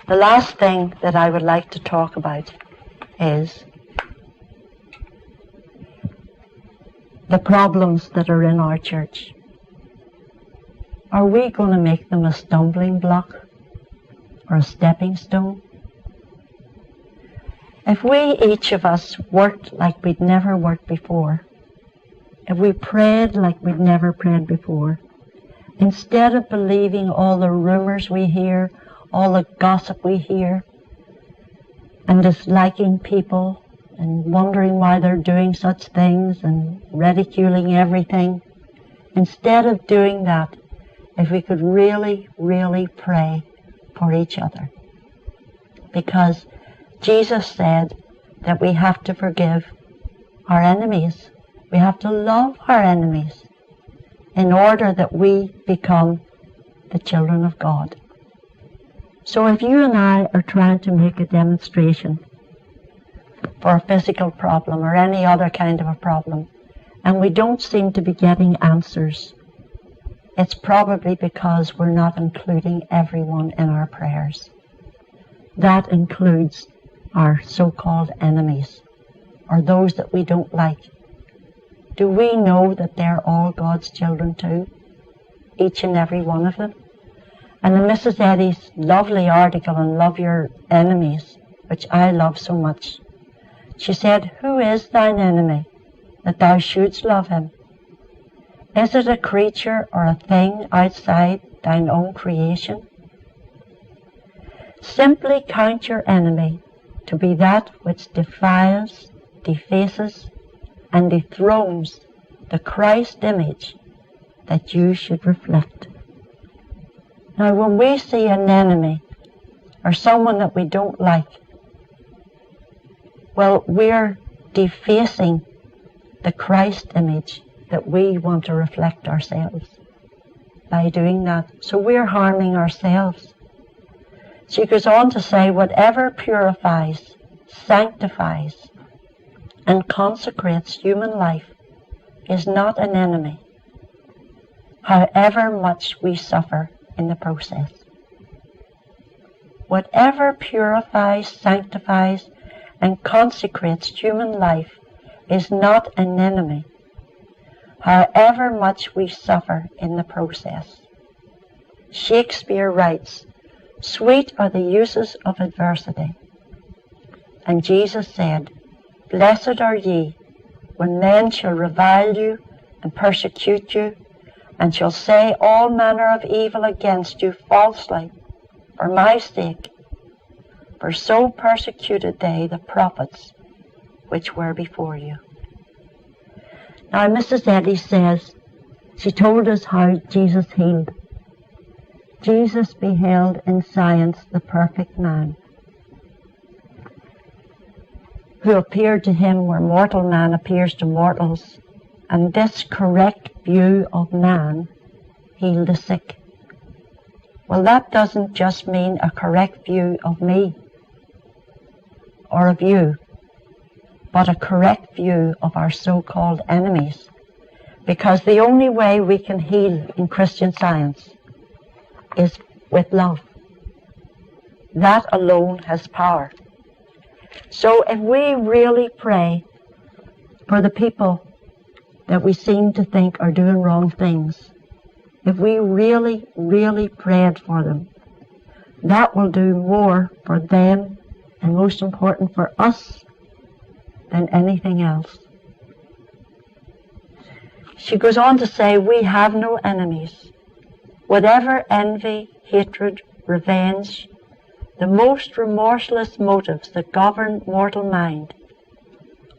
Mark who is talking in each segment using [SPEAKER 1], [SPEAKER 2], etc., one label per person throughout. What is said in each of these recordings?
[SPEAKER 1] The last thing that I would like to talk about is the problems that are in our church. Are we going to make them a stumbling block or a stepping stone? If we, each of us, worked like we'd never worked before, if we prayed like we'd never prayed before, instead of believing all the rumors we hear, all the gossip we hear, and disliking people and wondering why they're doing such things and ridiculing everything, instead of doing that, if we could really, really pray for each other. Because Jesus said that we have to forgive our enemies. We have to love our enemies in order that we become the children of God. So if you and I are trying to make a demonstration for a physical problem or any other kind of a problem, and we don't seem to be getting answers, it's probably because we're not including everyone in our prayers. That includes our so-called enemies, or those that we don't like. Do we know that they're all God's children too? Each and every one of them? And in Mrs. Eddy's lovely article on Love Your Enemies, which I love so much, she said, "Who is thine enemy, that thou shouldst love him? Is it a creature or a thing outside thine own creation? Simply count your enemy to be that which defiles, defaces, and dethrones the Christ image that you should reflect." Now, when we see an enemy or someone that we don't like, well, we're defacing the Christ image that we want to reflect ourselves by doing that. So we're harming ourselves. She goes on to say, whatever purifies, sanctifies, and consecrates human life is not an enemy, however much we suffer in the process. Whatever purifies, sanctifies, and consecrates human life is not an enemy, however much we suffer in the process. Shakespeare writes, "Sweet are the uses of adversity." And Jesus said, "Blessed are ye, when men shall revile you and persecute you, and shall say all manner of evil against you falsely for my sake. For so persecuted they the prophets which were before you." Now, Mrs. Eddy says, she told us how Jesus healed. Jesus beheld in science the perfect man, who appeared to him where mortal man appears to mortals, and this correct view of man healed the sick. Well, that doesn't just mean a correct view of me or of you, but a correct view of our so-called enemies. Because the only way we can heal in Christian Science is with love. That alone has power. So if we really pray for the people that we seem to think are doing wrong things, if we really, really prayed for them, that will do more for them and most important for us than anything else. She goes on to say, we have no enemies. Whatever envy, hatred, revenge, the most remorseless motives that govern mortal mind,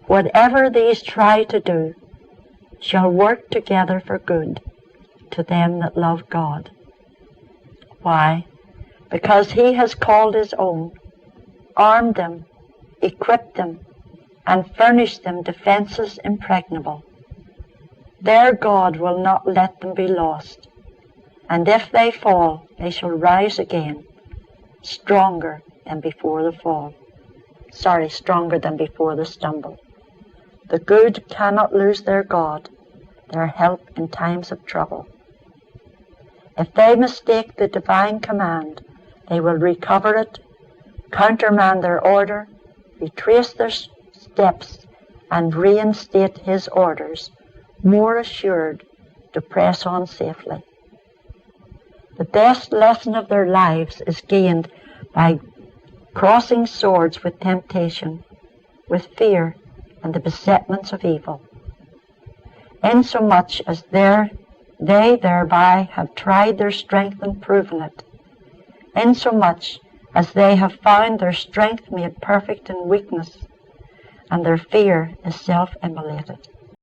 [SPEAKER 1] whatever these try to do, shall work together for good to them that love God. Why? Because he has called his own, armed them, equipped them, and furnished them defenses impregnable. Their God will not let them be lost, and if they fall, they shall rise again, stronger than before the fall. Stronger than before the stumble. The good cannot lose their God, their help in times of trouble. If they mistake the divine command, they will recover it countermand their order, retrace their steps, and reinstate his orders, more assured to press on safely. The best lesson of their lives is gained by crossing swords with temptation, with fear, and the besetments of evil, insomuch as they thereby have tried their strength and proven it, insomuch as they have found their strength made perfect in weakness, and their fear is self-immolated.